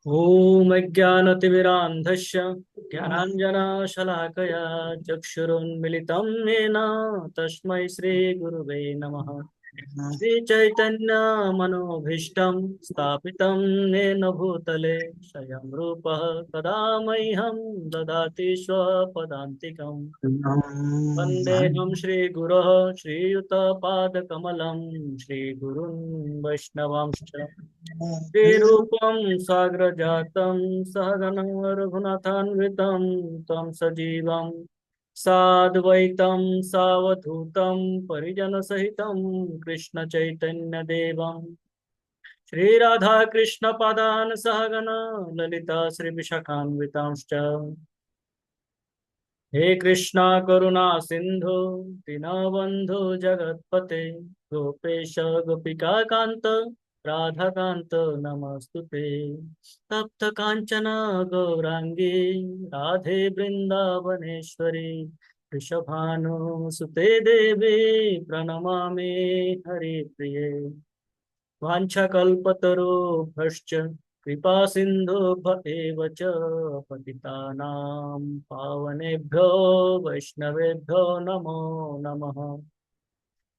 ॐ अज्ञानतिमिरान्धस्य ज्ञानाञ्जनशलाकया चक्षुरुन्मिलितं येन तस्मै श्रीगुरुवे नमः। श्रीचैतन्यमनोभीष्टं स्थापितं येन भूतले स्वयं रूपः कदा मह्यं ददाति स्वपदान्तिकम्। वन्देऽहं श्रीगुरोः श्रीयुतपादकमलं श्रीगुरुन् वैष्णवांश्च श्रीरूपं साग्रजातं सहगणं रघुनाथान्वितं तं सजीवं साद्वैतं सावधूतं परिजनसहितं कृष्णचैतन्यदेवं श्रीराधाकृष्णपादान् सहगण ललिता श्रीविशाखान्वितांश्च। हे कृष्णा करुणा सिंधु दीनबंधु जगतपते गोपेश गोपिका कांत राधा कांत नमस्तुते। तप्त कांचन गौरांगी राधे वृंदावनेश्वरी वृषभानुसुते देवी प्रणमामि हरिप्रिये। वाञ्छाकल्पतरुभ्यश्च कृपा सिन्धुभ्य एव च पतितानां पावनेभ्यो वैष्णवेभ्यो नमो नमः।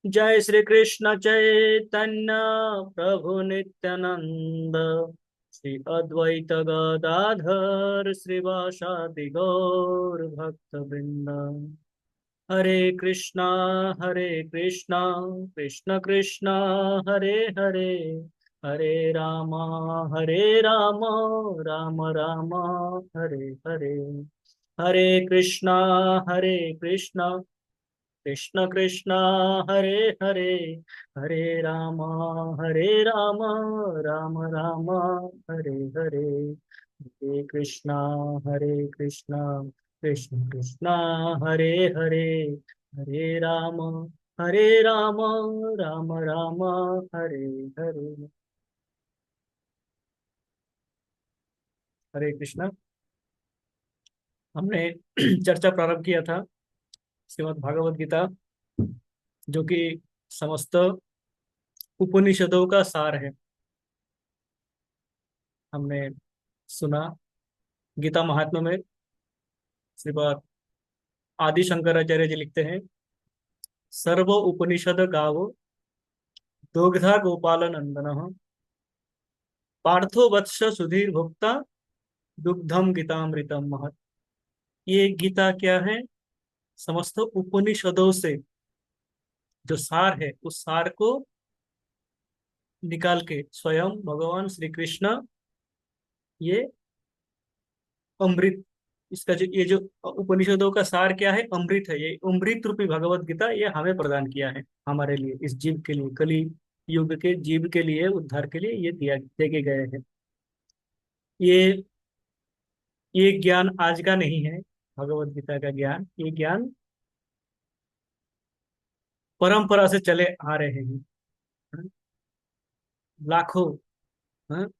जय श्री कृष्ण चैतन्य प्रभु नित्यानंद श्री अद्वैत गदाधर श्रीवासादि गौर भक्तवृंद। हरे कृष्णा कृष्ण कृष्ण हरे हरे हरे राम राम राम राम हरे हरे। हरे कृष्णा कृष्ण कृष्ण हरे हरे हरे राम राम राम हरे हरे। हरे कृष्णा कृष्ण कृष्ण हरे हरे हरे राम राम राम हरे हरे। हरे कृष्णा। हमने चर्चा प्रारंभ किया था श्रीमद् भागवत गीता, जो कि समस्त उपनिषदों का सार है। हमने सुना गीता महात्म्य में श्रीपाद आदि शंकराचार्य जी लिखते हैं, सर्व उपनिषद गावो दोग्धा गोपाल नंदन पार्थो वत्स सुधीर भोक्ता दुग्धम गीतामृतम महत। ये गीता क्या है? समस्त उपनिषदों से जो सार है, उस सार को निकाल के स्वयं भगवान श्री कृष्ण ये अमृत, इसका जो ये जो उपनिषदों का सार क्या है? अमृत है। ये अमृत रूपी भगवत गीता ये हमें प्रदान किया है, हमारे लिए, इस जीव के लिए, कली युग के जीव के लिए, उद्धार के लिए ये दिया देके गए हैं। ये ये ज्ञान आज का नहीं है। भगवत गीता का ज्ञान, ये ज्ञान परंपरा से चले आ रहे हैं। हाँ, लाखों, हाँ,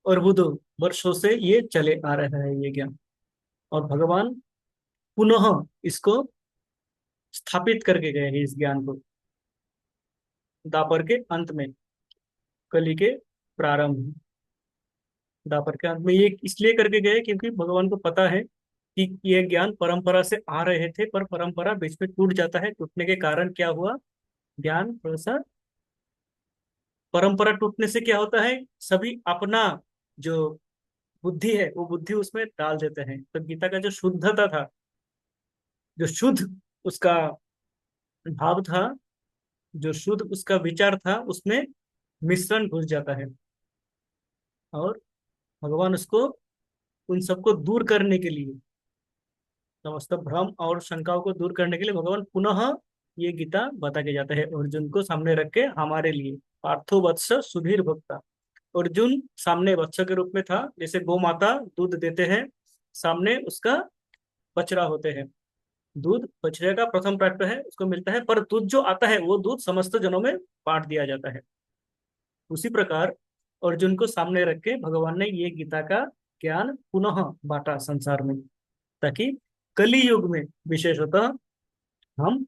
अरबों वर्षों से ये चले आ रहा है ये ज्ञान। और भगवान पुनः इसको स्थापित करके गए हैं, इस ज्ञान को दापर के अंत में, कली के प्रारंभ में। दापर के अंत में ये इसलिए करके गए क्योंकि भगवान को पता है कि ये ज्ञान परंपरा से आ रहे थे, पर परंपरा बीच में टूट जाता है। टूटने के कारण क्या हुआ? ज्ञान थोड़ा सा, परंपरा टूटने से क्या होता है, सभी अपना जो बुद्धि है वो बुद्धि उसमें डाल देते हैं। तो गीता का जो शुद्धता था, जो शुद्ध उसका भाव था, जो शुद्ध उसका विचार था, उसमें मिश्रण घुस जाता है। और भगवान उसको, उन सबको दूर करने के लिए, समस्त भ्रम और शंकाओं को दूर करने के लिए भगवान पुनः ये गीता बता के जाता है अर्जुन को सामने रख के, हमारे लिए। पार्थो वत्स सुधीर भक्ता। अर्जुन सामने वत्स के रूप में था, जैसे गौ माता दूध देते हैं, सामने उसका बछड़ा होते हैं। दूध बछड़े का प्रथम प्राप्त है, उसको मिलता है, पर दूध जो आता है वो दूध समस्त जनों में बांट दिया जाता है। उसी प्रकार अर्जुन को सामने रख के भगवान ने ये गीता का ज्ञान पुनः बांटा संसार में, ताकि कली युग में विशेषतः हम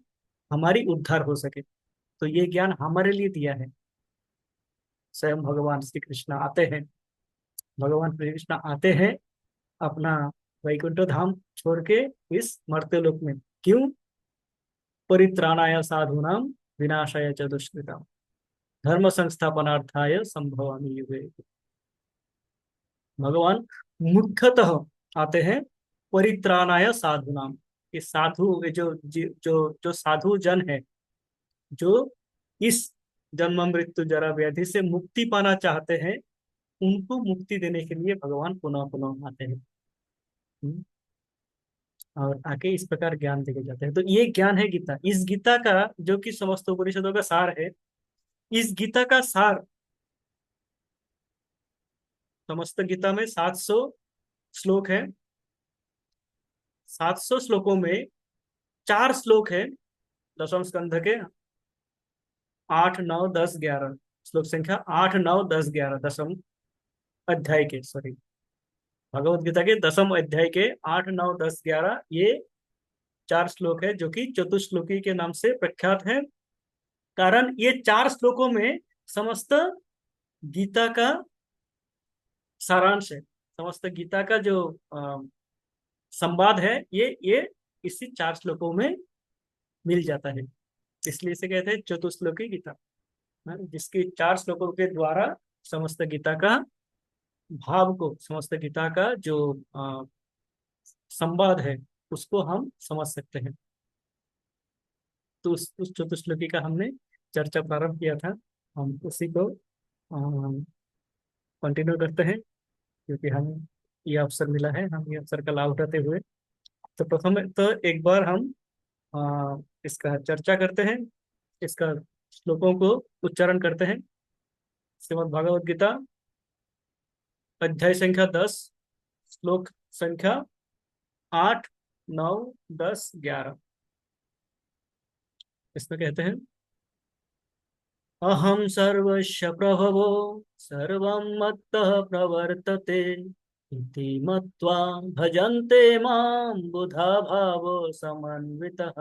हमारी उद्धार हो सके। तो ये ज्ञान हमारे लिए दिया है। स्वयं भगवान श्री कृष्ण आते हैं। भगवान श्री कृष्ण आते हैं अपना वैकुंठ धाम छोड़ के इस मर्त्य लोक में। क्यों? परित्राणाय साधूनां विनाशाय च दुष्कृताम् धर्म संस्थापनार्थाय संभवामि युगे। भगवान मुख्यतः आते हैं परित्राणाय साधूनाम। ये साधु, ये जो साधु जन है, जो इस जन्म मृत्यु जरा व्याधि से मुक्ति पाना चाहते हैं, उनको मुक्ति देने के लिए भगवान पुनः पुनः आते हैं। हम्म, और आके इस प्रकार ज्ञान देके जाते हैं। तो ये ज्ञान है गीता। इस गीता का जो कि समस्त उपनिषदों का सार है, इस गीता का सार, समस्त गीता में 700 श्लोक है। 700 श्लोकों में 4 श्लोक है दशम स्कंध के, 8, 9, 10, 11। श्लोक संख्या 8, 9, 10, 11 दशम अध्याय के, सॉरी, भगवत गीता के दशम अध्याय के 8, 9, 10, 11, ये 4 श्लोक है जो कि चतुश्लोकी के नाम से प्रख्यात है। कारण ये 4 श्लोकों में समस्त गीता का सारांश है। समस्त गीता का जो संवाद है, ये इसी 4 श्लोकों में मिल जाता है। इसलिए इसे कहते हैं चतुश्लोकी गीता। हाँ, जिसकी 4 श्लोकों के द्वारा समस्त गीता का भाव को, समस्त गीता का जो संवाद है, उसको हम समझ सकते हैं। तो उस चतुश्लोकी का हमने चर्चा प्रारंभ किया था। हम उसी को कंटिन्यू करते हैं, क्योंकि हम ये अवसर मिला है, हम ये अवसर का लाभ उठाते हुए। तो प्रथम तो एक बार हम इसका चर्चा करते हैं, इसका श्लोकों को उच्चारण करते हैं। श्रीमद् भागवत गीता अध्याय संख्या 10, श्लोक संख्या 8, 9, 10, 11। इसमें कहते हैं, अहम सर्वस्य प्रभवो सर्वं मत्तः प्रवर्तते इति मत्वा भजन्ते मां बुधा भावो समन्वितः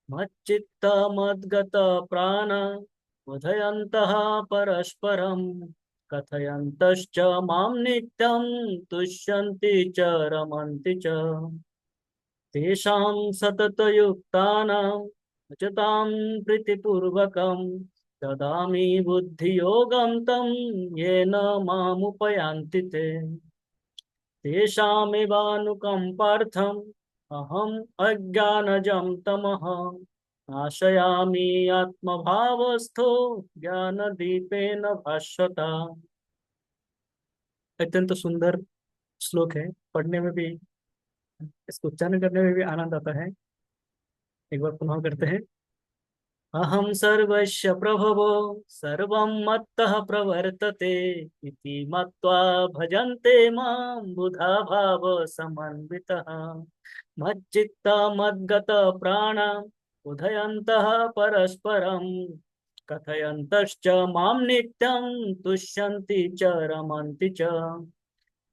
मच्चित्तमद्गत प्राण बोधयन्तः परस्परं कथयन्तश्च मां नित्यं तुष्यन्ति च रमन्ति च तेषां सततयुक्तानां भजतां प्रीतिपूर्वकं ददामि बुद्धियोगं तं येन मामुपयान्ति ते तेषामेवानुकम्पार्थम् अहम् अज्ञानजं तमः नाशयामि आत्मभावस्थो ज्ञानदीपेन भास्वता। अत्यंत सुंदर श्लोक है, पढ़ने में भी, इसको उच्चारण करने में भी आनंद आता है। एक बार पुनः करते हैं। अहम सर्वस्य प्रभवो सर्वं मत्तः प्रवर्तते इति मत्वा भजन्ते मां बुधा भाव समन्वितः मच्चित्तमद्गत प्राण उदयन्तः परस्परं कथयन्तश्च मां नित्यं तुष्यन्ति च रमन्ति च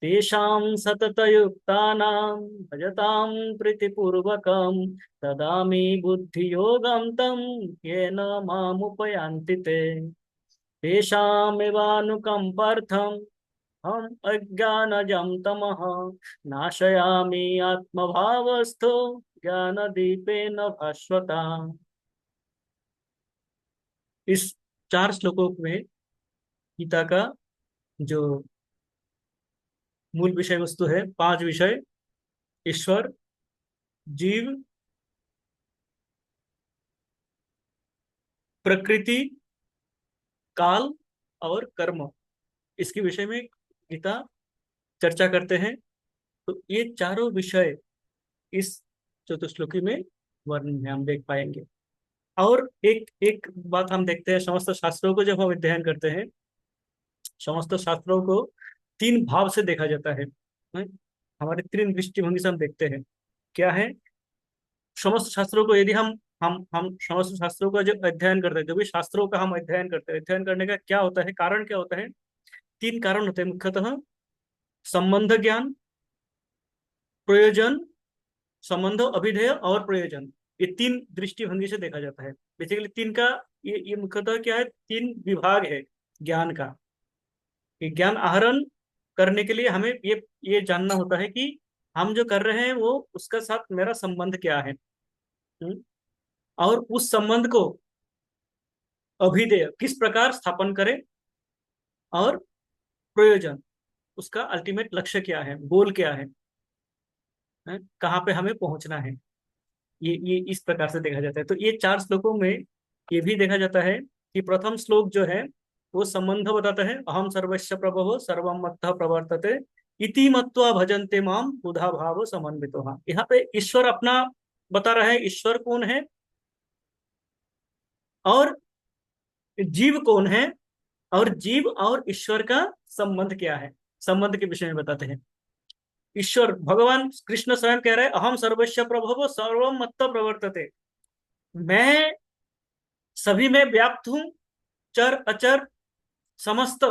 तेषां सततयुक्तानां भजतां प्रीतिपूर्वकं ददामि बुद्धियोगं तं येन मामुपयान्ति ते तेषामेवानुकम्पार्थम् हम अज्ञानजं तमः नाशयामि आत्मभावस्थो ज्ञानदीपेन भास्वता। इस 4 श्लोकों में गीता का जो मूल विषय वस्तु है, 5 विषय: ईश्वर, जीव, प्रकृति, काल और कर्म, इसके विषय में गीता चर्चा करते हैं। तो ये चारों विषय इस चतुश्लोकी में वर्णन में हम देख पाएंगे। और एक एक बात हम देखते हैं, समस्त शास्त्रों को जब हम अध्ययन करते हैं, समस्त शास्त्रों को 3 भाव से देखा जाता है। हैं? हमारे 3 दृष्टिभंगी से हम देखते हैं। क्या है? समस्त शास्त्रों को यदि हम समस्त शास्त्रों का जो अध्ययन करते हैं, जो भी शास्त्रों का हम अध्ययन करते हैं, अध्ययन करने का क्या होता है, कारण क्या होता है? 3 कारण होते हैं मुख्यतः: संबंध ज्ञान, प्रयोजन, संबंध, अभिधेय और प्रयोजन। ये 3 दृष्टिभंगी से देखा जाता है। बेसिकली 3 का ये मुख्यतः क्या है, 3 विभाग है ज्ञान का। कि ज्ञान आहरण करने के लिए हमें ये जानना होता है कि हम जो कर रहे हैं वो उसका साथ मेरा संबंध क्या है। हम्म? और उस संबंध को अभिधेय किस प्रकार स्थापन करें, और प्रयोजन, उसका अल्टीमेट लक्ष्य क्या है, गोल क्या है, कहाँ पे हमें पहुंचना है। ये इस प्रकार से देखा जाता है। तो ये 4 श्लोकों में ये भी देखा जाता है कि प्रथम श्लोक जो है वो संबंध बताता है, अहम सर्वस्व प्रभव सर्वम मत्तः प्रवर्तते इति मत्वा भजन्ते माम बुधा भाव समन्वितो। यहाँ पे ईश्वर अपना बता रहा है, ईश्वर कौन है और जीव कौन है, और जीव और ईश्वर का संबंध क्या है, संबंध के विषय में बताते हैं। ईश्वर भगवान कृष्ण स्वयं कह रहे हैं, अहम सर्वस्व प्रभव सर्वम मत्तः प्रवर्तते। मैं सभी में व्याप्त हूँ, चर अचर समस्त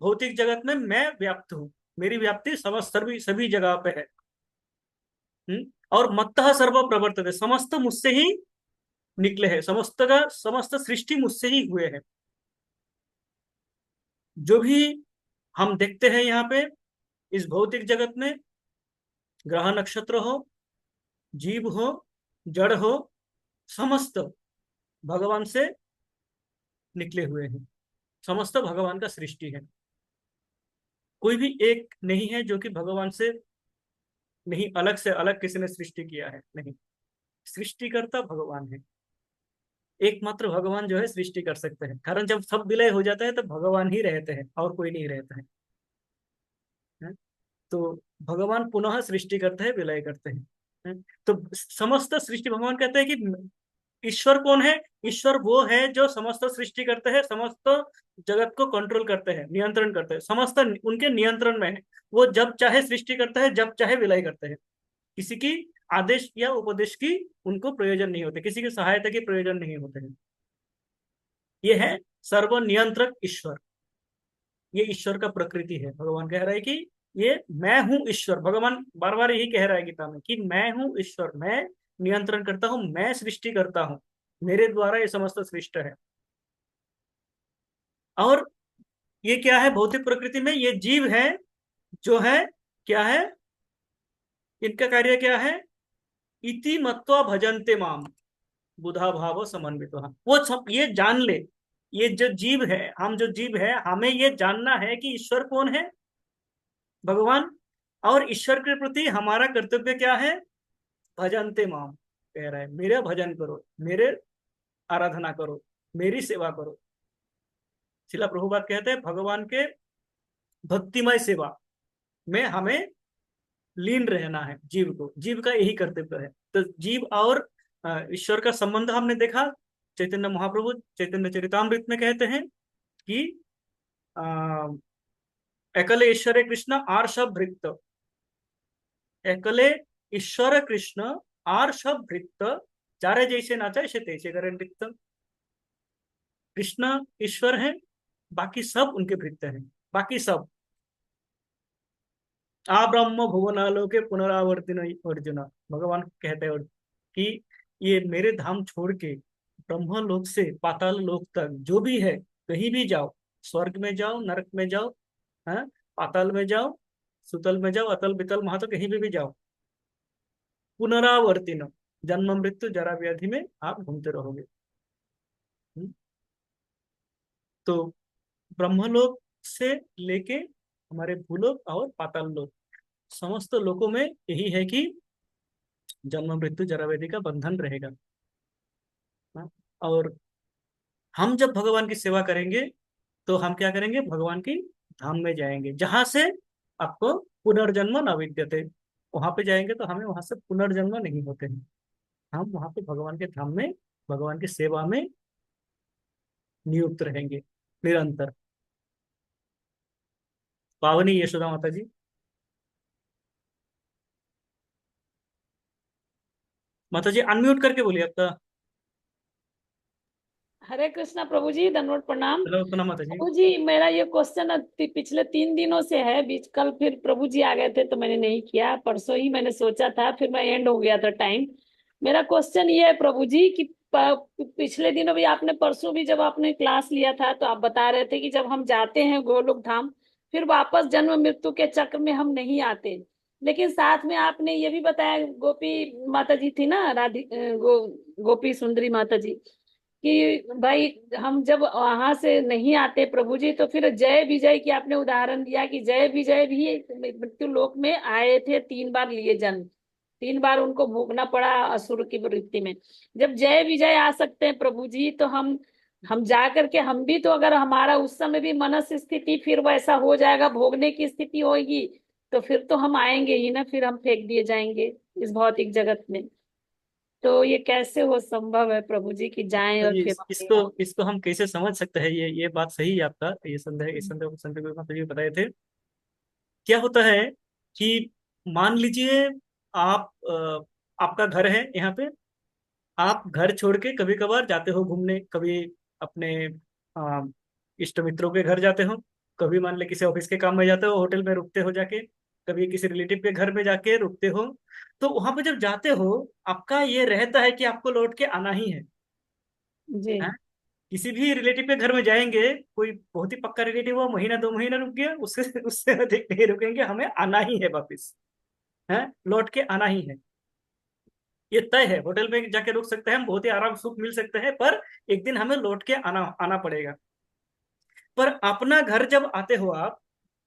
भौतिक जगत में मैं व्याप्त हूँ। मेरी व्याप्ति समस्त सभी सभी जगह पे है। और मत्तः सर्व प्रवर्तते, समस्त मुझसे ही निकले हैं, समस्त का समस्त सृष्टि मुझसे ही हुए हैं। जो भी हम देखते हैं यहाँ पे इस भौतिक जगत में, ग्रह नक्षत्र हो, जीव हो, जड़ हो, समस्त भगवान से निकले हुए हैं, समस्त भगवान का सृष्टि है। कोई भी एक नहीं है जो कि भगवान से नहीं, अलग से अलग किसी ने सृष्टि किया है, नहीं। सृष्टिकर्ता भगवान है, एकमात्र भगवान जो है सृष्टि कर सकते हैं। कारण जब सब विलय हो जाता है तो भगवान ही रहते हैं और कोई नहीं रहता है। तो भगवान पुनः सृष्टि करते हैं, विलय करते हैं। तो समस्त सृष्टि, भगवान कहते हैं कि ईश्वर कौन है, ईश्वर वो है जो समस्त सृष्टि करते हैं, समस्त जगत को कंट्रोल करते हैं, नियंत्रण करते हैं, समस्त उनके नियंत्रण में है। वो जब चाहे सृष्टि करते हैं, जब चाहे विलय करते हैं। किसी की आदेश या उपदेश की उनको प्रयोजन नहीं होते, किसी की सहायता की प्रयोजन नहीं होते हैं। ये है सर्वनियंत्रक ईश्वर। ये ईश्वर का प्रकृति है। भगवान कह रहा है कि ये मैं हूं ईश्वर। भगवान बार बार यही कह रहा है गीता में कि मैं हूं ईश्वर, मैं नियंत्रण करता हूं, मैं सृष्टि करता हूं, मेरे द्वारा ये समस्त सृष्ट है। और ये क्या है, भौतिक प्रकृति में ये जीव है जो है, क्या है, इनका कार्य क्या है, इति मत्वा भजन्ते माम बुधा भाव समन्वित। वो सब ये जान ले, ये जो जीव है, हम जो जीव है, हमें ये जानना है कि ईश्वर कौन है, भगवान। और ईश्वर के प्रति हमारा कर्तव्य क्या है, भजन्ते माम, कह रहा है मेरा भजन करो, मेरे आराधना करो, मेरी सेवा करो। शिला प्रभुपाद कहते हैं भगवान के भक्तिमय सेवा में हमें लीन रहना है। जीव को, जीव का यही कर्तव्य है। तो जीव और ईश्वर का संबंध हमने देखा। चैतन्य महाप्रभु चैतन्य चरितामृत में कहते हैं कि अ, एकले ईश्वरे कृष्ण आर्ष भृत्त, एकले ईश्वर कृष्ण आर्ष भृत्त, चारे जैसे नाचा ऐसे तैसे करे नृत्य। कृष्ण ईश्वर है, बाकी सब उनके भृत्य हैं, बाकी सब। आ ब्रह्म भुवनालोके पुनरावर्तिन अर्जुन, भगवान कहते हैं कि ये मेरे धाम छोड़ के ब्रह्मलोक से पाताल लोक तक जो भी है, कहीं भी जाओ, स्वर्ग में जाओ, नरक में जाओ, हाँ, पाताल में जाओ, सुतल में जाओ, अतल बितल महातल, कहीं भी जाओ, पुनरावर्तिन, जन्म मृत्यु जरा व्याधि में आप घूमते रहोगे। हम्म, तो ब्रह्मलोक से लेके हमारे भूलोक और पाताल लोक, समस्त लोकों में यही है कि जन्म मृत्यु जरा व्याधि का बंधन रहेगा। हाँ? और हम जब भगवान की सेवा करेंगे तो हम क्या करेंगे, भगवान की धाम में जाएंगे, जहां से आपको पुनर्जन्म न विद्यते। वहां पे जाएंगे तो हमें वहां से पुनर्जन्म नहीं होते हैं। हम वहां पे भगवान के धाम में, भगवान की सेवा में नियुक्त रहेंगे निरंतर। पावनी यशोदा माता जी। माता जी अनम्यूट करके बोलिए आपका। हरे कृष्णा प्रभु जी, दंडवत प्रणाम। हेलो पुनः माता जी। प्रभु जी, मेरा ये क्वेश्चन पिछले 3 दिनों से है। बीच कल फिर प्रभु जी आ गए थे तो मैंने नहीं किया। परसों ही मैंने सोचा था, फिर मैं एंड हो गया था टाइम। मेरा क्वेश्चन ये है प्रभु जी कि पिछले दिनों भी आपने, परसों भी जब आपने क्लास लिया था तो आप बता रहे थे कि जब हम जाते हैं गोलोक धाम, फिर वापस जन्म मृत्यु के चक्र में हम नहीं आते। लेकिन साथ में आपने ये भी बताया, गोपी माता जी थी ना, गोपी सुंदरी माता जी, कि भाई हम जब वहां से नहीं आते प्रभु जी, तो फिर जय विजय की आपने उदाहरण दिया कि जय विजय भी मृत्यु लोक में आए थे, 3 बार लिए जन्म, 3 बार उनको भोगना पड़ा असुर की वृत्ति में। जब जय विजय आ सकते हैं प्रभु जी, तो हम जा करके हम भी तो, अगर हमारा उस समय भी मनस स्थिति फिर वैसा हो जाएगा, भोगने की स्थिति होगी, तो फिर तो हम आएंगे ही ना, फिर हम फेंक दिए जाएंगे इस भौतिक जगत में। तो ये कैसे हो संभव है प्रभु जी कि जाएं तो और ये फिर वापस इसको आएं? इसको हम कैसे समझ सकते हैं? ये बात सही है आपका। ये संदेह, इस संदेह संदेह को मतलब ये बताए थे। क्या होता है कि मान लीजिए आप आपका घर है यहाँ पे, आप घर छोड़ के कभी कभार जाते हो घूमने, कभी अपने अ, इष्ट मित्रों के घर जाते हो, कभी मान ले किसी ऑफिस के काम में जाते हो, होटल में रुकते हो जाके, कभी किसी रिलेटिव के घर में जाके रुकते हो। तो वहां पे जब जाते हो, आपका ये रहता है कि आपको लौट के आना ही है। जी। हैं? किसी भी रिलेटिव के घर में जाएंगे, कोई बहुत ही पक्का रिलेटिव हो, महीना 2 महीना रुक गया, उससे उससे अधिक नहीं रुकेंगे, हमें आना ही है वापिस। है, लौट के आना ही है। ये तय है। होटल में जाके रुक सकते हैं हम, बहुत ही आराम सुख मिल सकते हैं, पर एक दिन हमें लौट के आना आना पड़ेगा। पर अपना घर जब आते हो आप,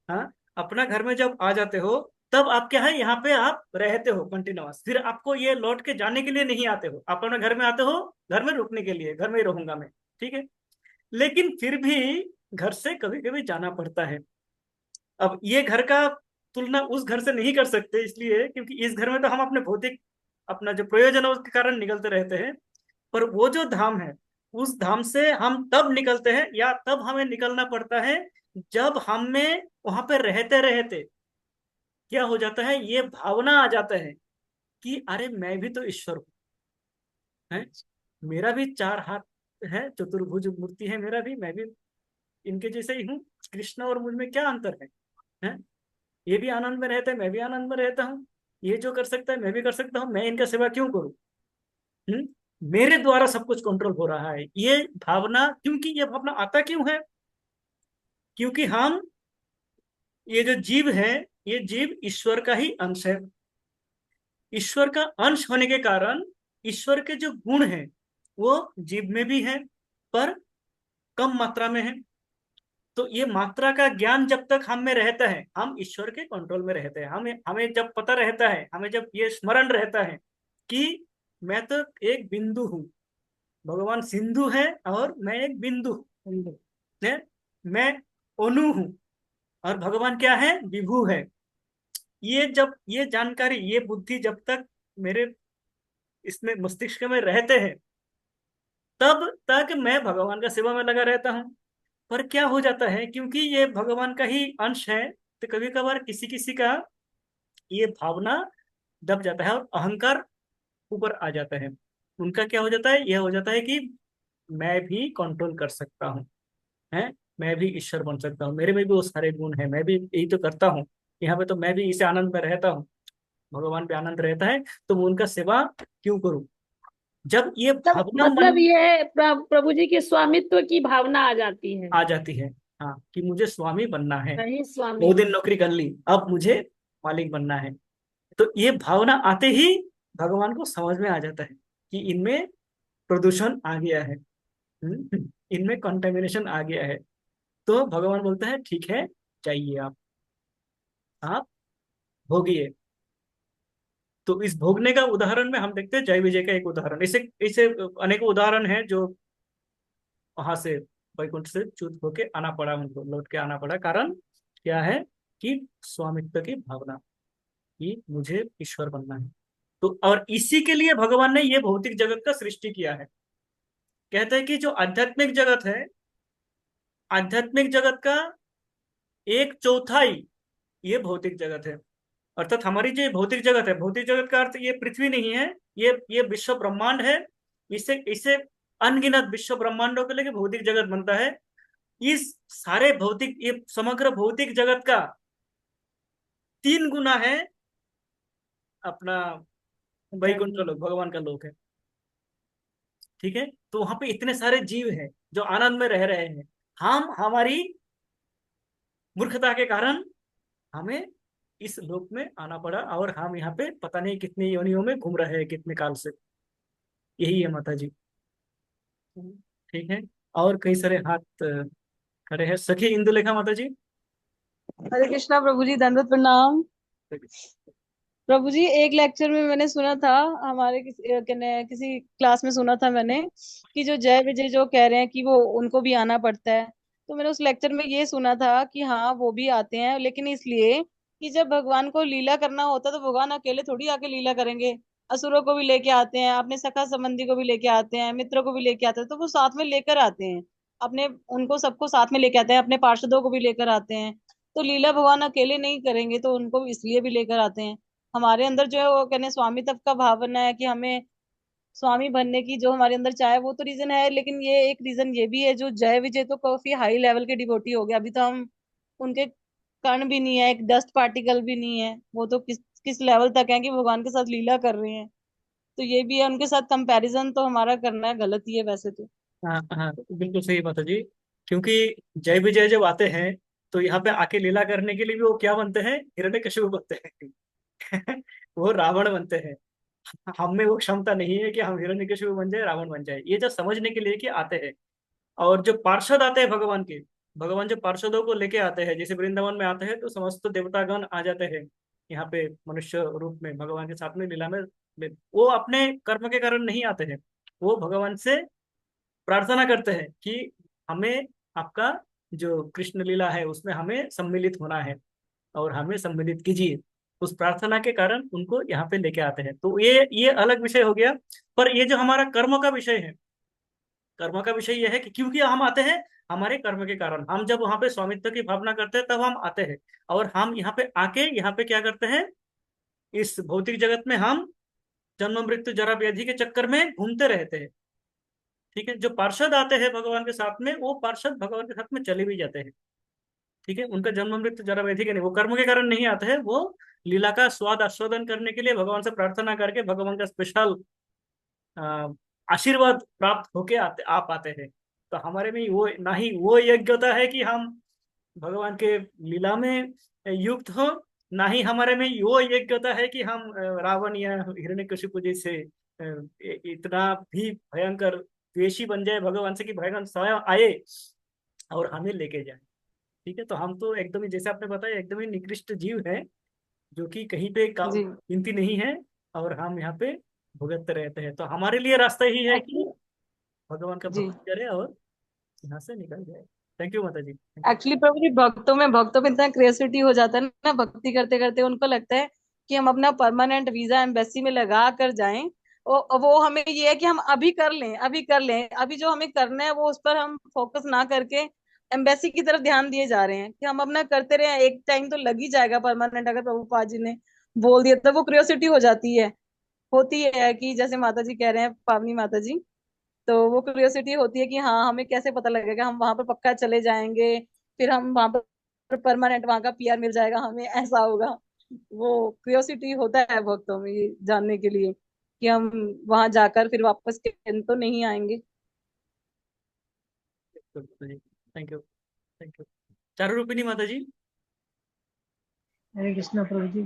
हाँ, अपना घर में जब आ जाते हो, तब आप क्या है, यहाँ पे आप रहते हो कंटिन्यूअस, फिर आपको ये लौट के जाने के लिए नहीं आते हो, आप अपने घर में आते हो, घर में रुकने के लिए, घर में ही रहूंगा मैं, ठीक है। लेकिन फिर भी घर से कभी कभी जाना पड़ता है। अब ये घर का तुलना उस घर से नहीं कर सकते, इसलिए क्योंकि इस घर में तो हम अपने भौतिक, अपना जो प्रयोजन है उसके कारण निकलते रहते हैं। पर वो जो धाम है, उस धाम से हम तब निकलते हैं, या तब हमें निकलना पड़ता है, जब हमें वहां पे रहते रहते क्या हो जाता है, ये भावना आ जाता है कि अरे मैं भी तो ईश्वर हूँ। है, मेरा भी 4 हाथ है, चतुर्भुज मूर्ति है मेरा भी, मैं भी इनके जैसे ही हूँ। कृष्ण और मुझ में क्या अंतर है? हैं? ये भी आनंद में रहता है, मैं भी आनंद में रहता हूँ। ये जो कर सकता है मैं भी कर सकता हूँ, मैं इनका सेवा क्यों करूँ? हम्म? मेरे द्वारा सब कुछ कंट्रोल हो रहा है, ये भावना, क्योंकि ये भावना आता क्यों है? क्योंकि हम, ये जो जीव है, ये जीव ईश्वर का ही अंश है। ईश्वर का अंश होने के कारण ईश्वर के जो गुण हैं वो जीव में भी है, पर कम मात्रा में है। तो ये मात्रा का ज्ञान जब तक हम में रहता है, हम ईश्वर के कंट्रोल में रहते हैं। हमें हमें जब पता रहता है, हमें जब ये स्मरण रहता है कि मैं तो एक बिंदु हूँ, भगवान सिंधु है और मैं एक बिंदु हूँ, है, मैं अणु हूँ और भगवान क्या है, विभु है। ये जब ये जानकारी, ये बुद्धि जब तक मेरे इसमें मस्तिष्क में रहते हैं, तब तक मैं भगवान का सेवा में लगा रहता हूँ। पर क्या हो जाता है, क्योंकि ये भगवान का ही अंश है, तो कभी कभार किसी किसी का ये भावना दब जाता है और अहंकार ऊपर आ जाता है। उनका क्या हो जाता है, यह हो जाता है कि मैं भी कंट्रोल कर सकता हूँ, है, मैं भी ईश्वर बन सकता हूँ, मेरे में भी वो सारे गुण है, मैं भी यही तो करता हूँ, यहाँ पे तो मैं भी इसे आनंद में रहता हूँ, भगवान पे आनंद रहता है, तो मैं उनका सेवा क्यों करूं? जब ये भावना मतलब मन ये प्रभु जी के स्वामित्व की भावना आ जाती है। आ जाती है, हाँ, कि मुझे स्वामी बनना है, नहीं, स्वामी। 2 दिन नौकरी कर ली, अब मुझे मालिक बनना है। तो ये भावना आते ही भगवान को समझ में आ जाता है कि इनमें प्रदूषण आ गया है, इनमें कंटेमिनेशन आ गया है। तो भगवान बोलता है ठीक है, चाहिए आप भोगिए। तो इस भोगने का उदाहरण में हम देखते हैं जय विजय का एक उदाहरण, इसे इसे अनेकों उदाहरण है जो वहां से वैकुंठ से च्युत होके आना पड़ा, उनको लौट के आना पड़ा। कारण क्या है कि स्वामित्व की भावना, कि मुझे ईश्वर बनना है। तो और इसी के लिए भगवान ने ये भौतिक जगत का सृष्टि किया है। कहते हैं कि जो आध्यात्मिक जगत है, आध्यात्मिक जगत का 1/4 ये भौतिक जगत है। अर्थात हमारी जो भौतिक जगत है, भौतिक जगत का अर्थ ये पृथ्वी नहीं है, ये विश्व ब्रह्मांड है। इसे इसे अनगिनत विश्व ब्रह्मांडों के लिए भौतिक जगत बनता है। इस सारे भौतिक, ये समग्र भौतिक जगत का 3 गुना है अपना वैकुंठ आध्यात्मिक। लोक, भगवान का लोक है। ठीक है, तो वहां पे इतने सारे जीव हैं जो आनंद में रह रहे हैं। हम हमारी मूर्खता के कारण हमें इस लोक में आना पड़ा, और हम यहाँ पे पता नहीं कितनी योनियों में घूम रहे हैं कितने काल से। यही है माता जी। ठीक है। और कई सारे हाथ खड़े हैं। सखी इंदुलेखा माता जी। हरे कृष्णा प्रभु जी, दंडवत प्रणाम। प्रभु जी, एक लेक्चर में मैंने सुना था, हमारे किसी क्लास में सुना था मैंने, कि जो जय विजय जो कह रहे हैं कि वो उनको भी आना पड़ता है। तो मैंने उस लेक्चर में ये सुना था कि हाँ वो भी आते हैं, लेकिन इसलिए कि जब भगवान को लीला करना होता है तो भगवान अकेले थोड़ी आके लीला करेंगे। असुरों को भी लेके आते हैं, अपने सखा संबंधी को भी लेके आते हैं, मित्रों को भी लेके आते हैं, तो वो साथ में लेकर आते हैं अपने, उनको सबको साथ में लेके आते हैं, अपने पार्षदों को भी लेकर आते हैं। तो लीला भगवान अकेले नहीं करेंगे, तो उनको इसलिए भी लेकर आते हैं। हमारे अंदर जो है वो कहने स्वामी तत्व का भावना है कि हमें स्वामी बनने की जो हमारे अंदर चाहे, वो तो रीजन है, लेकिन ये एक रीजन ये भी है, जो जय विजय तो काफी हाई लेवल के डिवोटी हो गए, अभी तो हम उनके कण भी नहीं है, एक डस्ट पार्टिकल भी नहीं है, वो तो किस किस लेवल तक है कि भगवान के साथ लीला कर रहे हैं। तो ये भी है, उनके साथ कंपैरिजन तो हमारा करना गलत ही है वैसे तो। हाँ हाँ, बिल्कुल सही माता जी। क्योंकि जय विजय जब आते हैं तो यहाँ पे आके लीला करने के लिए भी वो क्या बनते हैं, हिरण्यकशिपु बनते हैं। वो रावण बनते हैं। हम में वो क्षमता नहीं है कि हम हिरण्यकशिपु बन जाए, रावण बन जाए। ये जो समझने के लिए कि आते हैं। और जो पार्षद आते हैं भगवान के, भगवान जो पार्षदों को लेके आते हैं, जैसे वृंदावन में आते हैं तो समस्त देवतागण आ जाते हैं यहाँ पे मनुष्य रूप में भगवान के साथ में लीला में। वो अपने कर्म के कारण नहीं आते हैं, वो भगवान से प्रार्थना करते हैं कि हमें आपका जो कृष्ण लीला है उसमें हमें सम्मिलित होना है, और हमें सम्मिलित कीजिए। उस प्रार्थना के कारण उनको यहाँ पे लेके आते हैं। तो ये अलग विषय हो गया। पर ये जो हमारा कर्म का विषय है, कर्म का विषय यह है कि क्योंकि हम आते हैं हमारे कर्म के कारण। हम जब वहां पे स्वामित्व की भावना करते हैं तब हम आते हैं, और हम यहाँ पे आके यहाँ पे क्या करते हैं, इस भौतिक जगत में हम जन्म मृत्यु जरा व्याधि के चक्कर में घूमते रहते हैं। ठीक है, जो पार्षद आते हैं भगवान के साथ में, वो पार्षद भगवान के साथ में चले भी जाते हैं। ठीक है, उनका जन्म मृत्यु जरा व्याधि के नहीं, वो कर्म के कारण नहीं आते हैं, वो लीला का स्वाद आस्वादन करने के लिए भगवान से प्रार्थना करके भगवान का स्पेशल आशीर्वाद प्राप्त होके आते आप आते हैं। तो हमारे में वो ना ही वो योग्यता है कि हम भगवान के लीला में युक्त हो, ना ही हमारे में वो योग्यता है कि हम रावण या हिरण्यकशिपु जैसे इतना भी भयंकर द्वेषी बन जाए भगवान से कि भगवान स्वयं आए और हमें लेके जाए। ठीक है, तो हम तो एकदम ही जैसे आपने बताया एकदम ही निकृष्ट जीव है, जो कि कहीं पे जी गिनती नहीं है, और हम यहाँ पे भुगतते रहते हैं। तो हमारे लिए रास्ता ही है कि एक्चुअली भगवान का जी भक्ति करें और यहाँ से निकल जाए। थैंक यू माता जी, थैंक यू। एक्चुअली प्रभु जी, भक्तों में इतना क्रियोसिटी हो जाता है ना, भक्ति करते करते उनको लगता है कि हम अपना परमानेंट वीजा एम्बेसी में लगा कर जाएं। वो हमें ये है कि हम अभी कर लें, अभी कर लें, अभी जो हमें करना है वो उस पर हम फोकस ना करके एम्बेसी की तरफ ध्यान दिए जा रहे हैं कि हम अपना करते रहे, एक टाइम तो लग ही जाएगा परमानेंट, अगर प्रभुपाद जी ने बोल दिया तो वो क्रियोसिटी हो जाती है, होती है कि जैसे माता जी कह रहे हैं, पावनी माता जी। तो वो क्यूरियोसिटी होती है कि हाँ हमें कैसे पता लगेगा, हम वहां पर पक्का चले जाएंगे, फिर हम वहां पर परमानेंट वहां का पीआर मिल जाएगा हमें, ऐसा होगा। वो क्यूरियोसिटी होता है भक्तों में ये जानने के लिए कि हम वहां जाकर फिर वापस के तो नहीं आएंगे। Thank you, thank you. चारू रूपिणी माता जी। हरे कृष्णा प्रभु जी।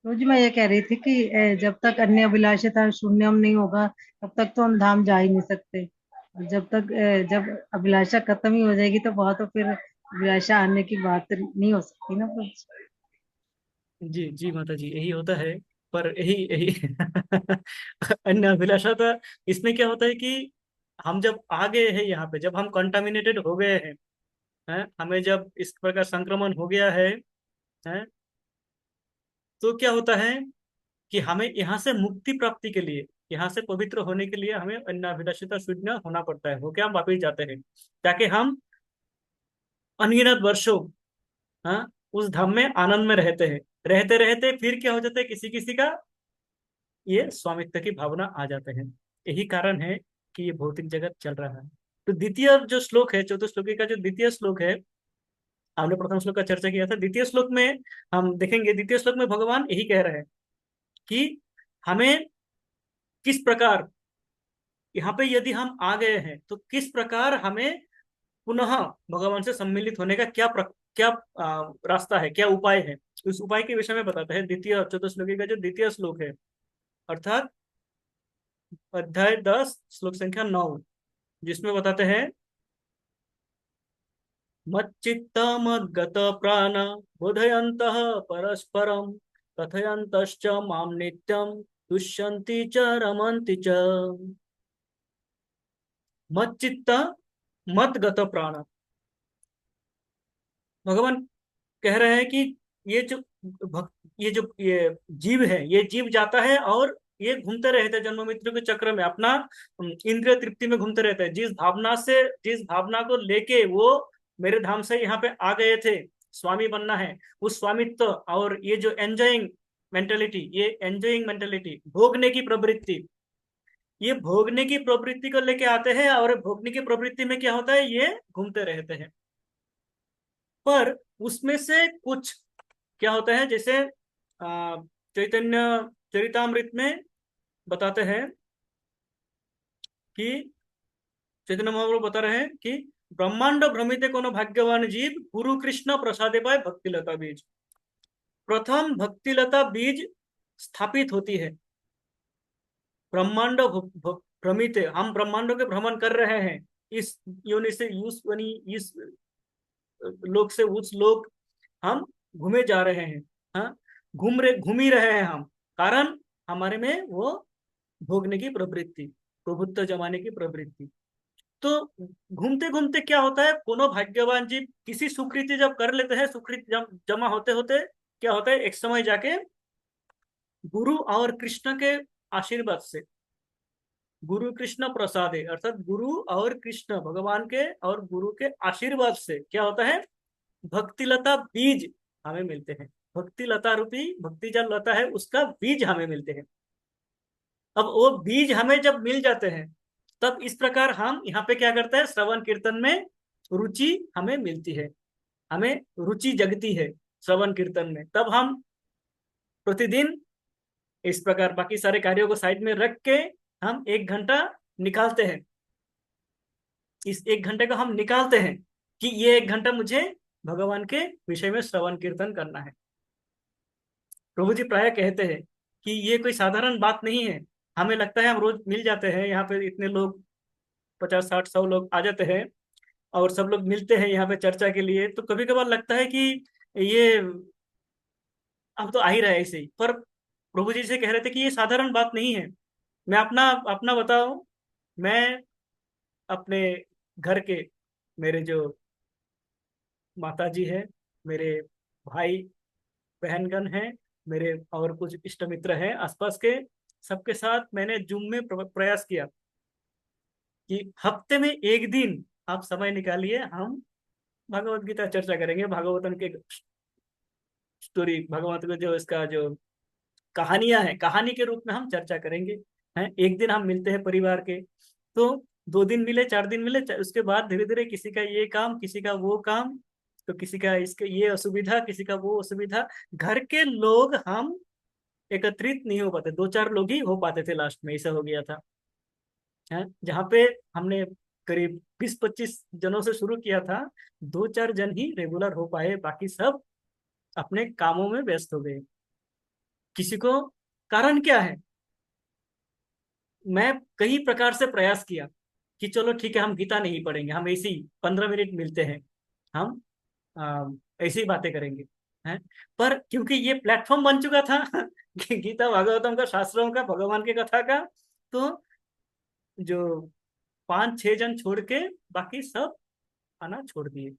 प्रभु जी, मैं ये कह रही थी कि जब तक अन्य अभिलाषिता शून्यम नहीं होगा तब तक तो हम धाम जा ही नहीं सकते। और जब तक जब अभिलाषा खत्म ही हो जाएगी तो वहां तो फिर अभिलाषा आने की बात नहीं हो सकती ना प्रभु जी। जी जी माता जी, यही होता है। पर यही यही अन्य अभिलाषा था। इसमें क्या होता है कि हम जब आ गए हैं यहाँ पे, जब हम कंटामिनेटेड हो गए हैं, हमें जब इस प्रकार संक्रमण हो गया है, तो क्या होता है कि हमें यहाँ से मुक्ति प्राप्ति के लिए, यहाँ से पवित्र होने के लिए हमें अन्य अभिलाषिता शून्य होना पड़ता है। हो क्या, हम वापिस जाते हैं ताकि हम अनगिनत वर्षों, हाँ, उस धाम में आनंद में रहते हैं। रहते रहते फिर क्या हो जाता है, किसी किसी का ये स्वामित्व की भावना आ जाते हैं। यही कारण है कि ये भौतिक जगत चल रहा है। तो द्वितीय जो श्लोक है, चतुश्लोकी का जो द्वितीय श्लोक है, हमने प्रथम श्लोक का चर्चा किया था। द्वितीय श्लोक में हम देखेंगे, द्वितीय श्लोक में भगवान यही कह रहे हैं कि हमें किस प्रकार यहाँ पे यदि हम आ गए हैं तो किस प्रकार हमें पुनः भगवान से सम्मिलित होने का क्या रास्ता है, क्या उपाय है, उस उपाय के विषय में बताते हैं द्वितीय चतुश्लोकी का जो द्वितीय श्लोक है, अर्थात अध्याय 10 श्लोक संख्या 9, जिसमें बताते हैं मच्चित्त मद्गत प्राण बोधयन्तः परस्परं कथयन्तश्च मां नित्यं तुष्यन्ति च रमन्ति च। मच्चित्त मद्गत प्राण, भगवान कह रहे हैं कि ये जो ये जीव है, ये जीव जाता है और ये घूमते रहते हैं जन्म मृत्यु के चक्र में, अपना इंद्रिय तृप्ति में घूमते रहते हैं। जिस भावना को लेके वो मेरे धाम से यहाँ पे आ गए थे, स्वामी बनना है, उस स्वामित्व और ये जो एंजॉइंग मेंटेलिटी, भोगने की प्रवृत्ति, ये भोगने की प्रवृत्ति को लेके आते हैं और भोगने की प्रवृत्ति में क्या होता है, ये घूमते रहते हैं। पर उसमें से कुछ क्या होता है, जैसे चैतन्य चरितामृत में बताते हैं कि चैतन्य महाप्रभु बता रहे हैं कि ब्रह्मांड भ्रमिते कोनो भाग्यवान जीव गुरु कृष्ण प्रसादे पाए भक्तिलता बीज। प्रथम भक्तिलता बीज स्थापित होती है। ब्रह्मांड भ्रमिते, हम ब्रह्मांडों के भ्रमण कर रहे हैं, इस योनि से उस योनि, इस लोक से उस लोक हम घूमे जा रहे हैं। हाँ, घूम ही रहे हैं हम, कारण हमारे में वो भोगने की प्रवृत्ति, प्रभुत्व जमाने की प्रवृत्ति। तो घूमते घूमते क्या होता है, कोनो भाग्यवान जीव किसी सुकृति जब कर लेते हैं, सुकृति जमा होते होते क्या होता है, एक समय जाके गुरु और कृष्ण के आशीर्वाद से, गुरु कृष्ण प्रसादे, अर्थात गुरु और कृष्ण भगवान के और गुरु के आशीर्वाद से क्या होता है, भक्तिलता बीज हमें मिलते हैं। भक्तिलता रूपी, भक्ति जब लता है उसका बीज हमें मिलते हैं। अब वो बीज हमें जब मिल जाते हैं, तब इस प्रकार हम यहाँ पे क्या करते हैं, श्रवण कीर्तन में रुचि हमें मिलती है, हमें रुचि जगती है श्रवण कीर्तन में। तब हम प्रतिदिन इस प्रकार बाकी सारे कार्यों को साइड में रख के हम 1 घंटा निकालते हैं। इस 1 घंटे को हम निकालते हैं कि ये 1 घंटा मुझे भगवान के विषय में श्रवण कीर्तन करना है। प्रभु जी प्राय कहते हैं कि ये कोई साधारण बात नहीं है। हमें लगता है हम रोज मिल जाते हैं यहाँ पे, इतने लोग 50 60 100 लोग आ जाते हैं और सब लोग मिलते हैं यहाँ पे चर्चा के लिए, तो कभी कभार लगता है कि ये अब तो आ ही रहा है ऐसे ही। पर प्रभु जी से कह रहे थे कि ये साधारण बात नहीं है। मैं अपना अपना बताऊं, मैं अपने घर के, मेरे जो माता जी है, मेरे भाई बहनगण हैं, मेरे और कुछ इष्ट मित्र हैं आसपास के, सबके साथ मैंने जूम में प्रयास किया कि हफ्ते में एक दिन आप समय निकालिए, हम भगवत गीता चर्चा करेंगे, भागवतन के स्टोरी, भगवत को जो इसका जो कहानियां हैं, कहानी के रूप में हम चर्चा करेंगे। हैं, एक दिन हम मिलते हैं परिवार के, तो 2 दिन मिले, 4 दिन मिले, उसके बाद धीरे धीरे किसी का ये काम, किसी का वो काम, तो किसी का इसके ये असुविधा, किसी का वो असुविधा, घर के लोग हम एकत्रित नहीं हो पाते, 2 4 लोग ही हो पाते थे, लास्ट में ऐसा हो गया था। है, जहाँ पे हमने करीब 20 25 जनों से शुरू किया था, 2 4 जन ही रेगुलर हो पाए, बाकी सब अपने कामों में व्यस्त हो गए। किसी को कारण क्या है, मैं कई प्रकार से प्रयास किया कि चलो ठीक है, हम गीता नहीं पढ़ेंगे, हम ऐसे ही 15 मिनट मिलते हैं, हम ऐसी ही बातें करेंगे। हैं, पर क्योंकि ये प्लेटफॉर्म बन चुका था कि गीता भागवतम का, शास्त्रों का, भगवान की कथा का, तो जो 5 6 जन छोड़ के बाकी सब आना छोड़ दिए।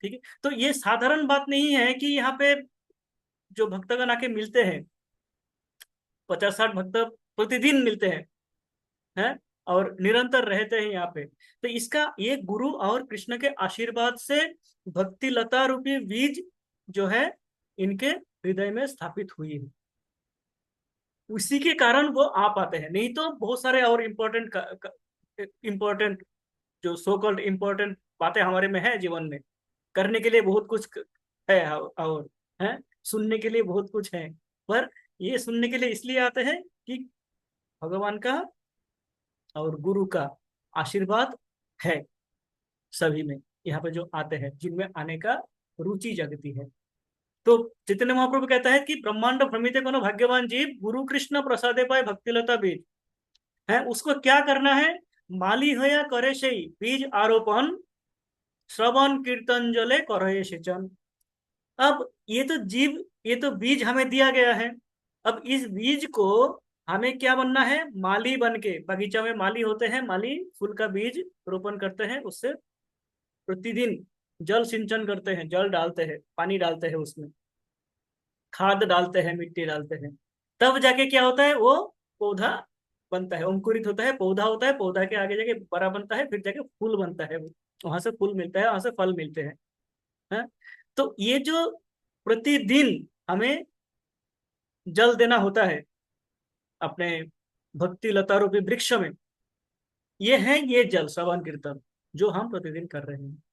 ठीक है, तो ये साधारण बात नहीं है कि यहाँ पे जो भक्तगण आके मिलते हैं, 50 60 भक्त प्रतिदिन मिलते हैं और निरंतर रहते हैं यहाँ पे, तो इसका ये गुरु और कृष्ण के आशीर्वाद से भक्ति लता रूपी बीज जो है इनके हृदय में स्थापित हुई है, उसी के कारण वो आ पाते हैं। नहीं तो बहुत सारे और इम्पोर्टेंट जो सो कॉल्ड इम्पोर्टेंट बातें हमारे में है जीवन में, करने के लिए बहुत कुछ है, और है सुनने के लिए बहुत कुछ है, पर ये सुनने के लिए इसलिए आते हैं कि भगवान का और गुरु का आशीर्वाद है सभी में, यहाँ पे जो आते हैं, जिनमें आने का रुचि जगती है। तो चैतन्य महाप्रभु कहता है कि ब्रह्मांड भ्रमिते कोनो भाग्यवान जीव गुरु कृष्ण प्रसादे पाए भक्तिलता बीज है। उसको क्या करना है? माली होया करे से बीज आरोपण, श्रवण कीर्तन जले करे सिंचन। अब ये तो बीज हमें दिया गया है। अब इस बीज को हमें क्या बनना है? माली बन के, बगीचा में माली होते हैं, माली फूल का बीज रोपण करते हैं, उससे प्रतिदिन जल सिंचन करते हैं, जल डालते हैं, पानी डालते हैं, उसमें खाद डालते हैं, मिट्टी डालते हैं। तब जाके क्या होता है? वो पौधा बनता है, अंकुरित होता है, पौधा होता है, पौधा के आगे जाके बड़ा बनता है, फिर जाके फूल बनता है, वो वहां से फूल मिलता है, वहां से फल मिलते हैं। है? तो ये जो प्रतिदिन हमें जल देना होता है अपने भक्ति लता रूपी वृक्ष में, ये है ये जल श्रवण कीर्तन जो हम प्रतिदिन कर रहे हैं।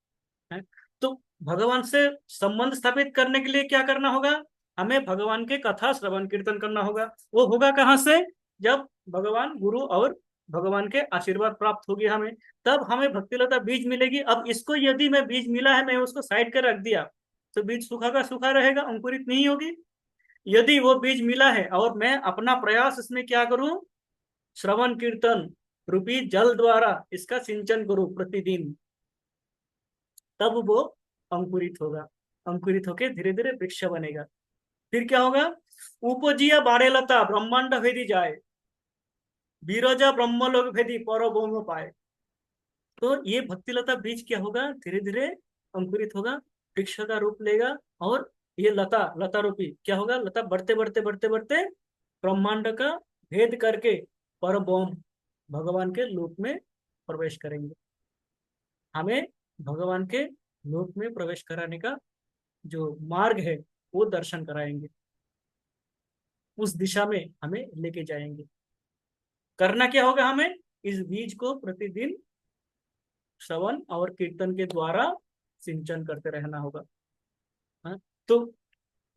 है? तो भगवान से संबंध स्थापित करने के लिए क्या करना होगा? हमें भगवान के कथा श्रवण कीर्तन करना होगा। वो होगा कहाँ से? जब भगवान गुरु और भगवान के आशीर्वाद प्राप्त होगी हमें, तब हमें भक्तिलता बीज मिलेगी। अब इसको यदि मैं बीज मिला है, मैं उसको साइड कर रख दिया, तो बीज सूखा का सूखा रहेगा, अंकुरित नहीं होगी। यदि वो बीज मिला है और मैं अपना प्रयास इसमें क्या करूं? श्रवण कीर्तन रूपी जल द्वारा इसका सिंचन करूं प्रतिदिन, तब वो अंकुरित होगा। अंकुरित होकर धीरे धीरे वृक्ष बनेगा। फिर क्या होगा? उपजिया बाड़े लता ब्रह्मांड भेदी जाए, बीरजा ब्रह्मलोक भेदी पर भौम पाए। तो ये भक्तिलता बीज क्या होगा? धीरे धीरे अंकुरित होगा, वृक्ष का रूप लेगा, और ये लता लता रूपी क्या होगा? लता बढ़ते बढ़ते बढ़ते बढ़ते ब्रह्मांड का भेद करके पर ब्रह्म भगवान के लोक में प्रवेश करेंगे। हमें भगवान के लोक में प्रवेश कराने का जो मार्ग है वो दर्शन कराएंगे, उस दिशा में हमें लेके जाएंगे। करना क्या होगा? हमें इस बीज को प्रतिदिन श्रवण और कीर्तन के द्वारा सिंचन करते रहना होगा। हाँ? तो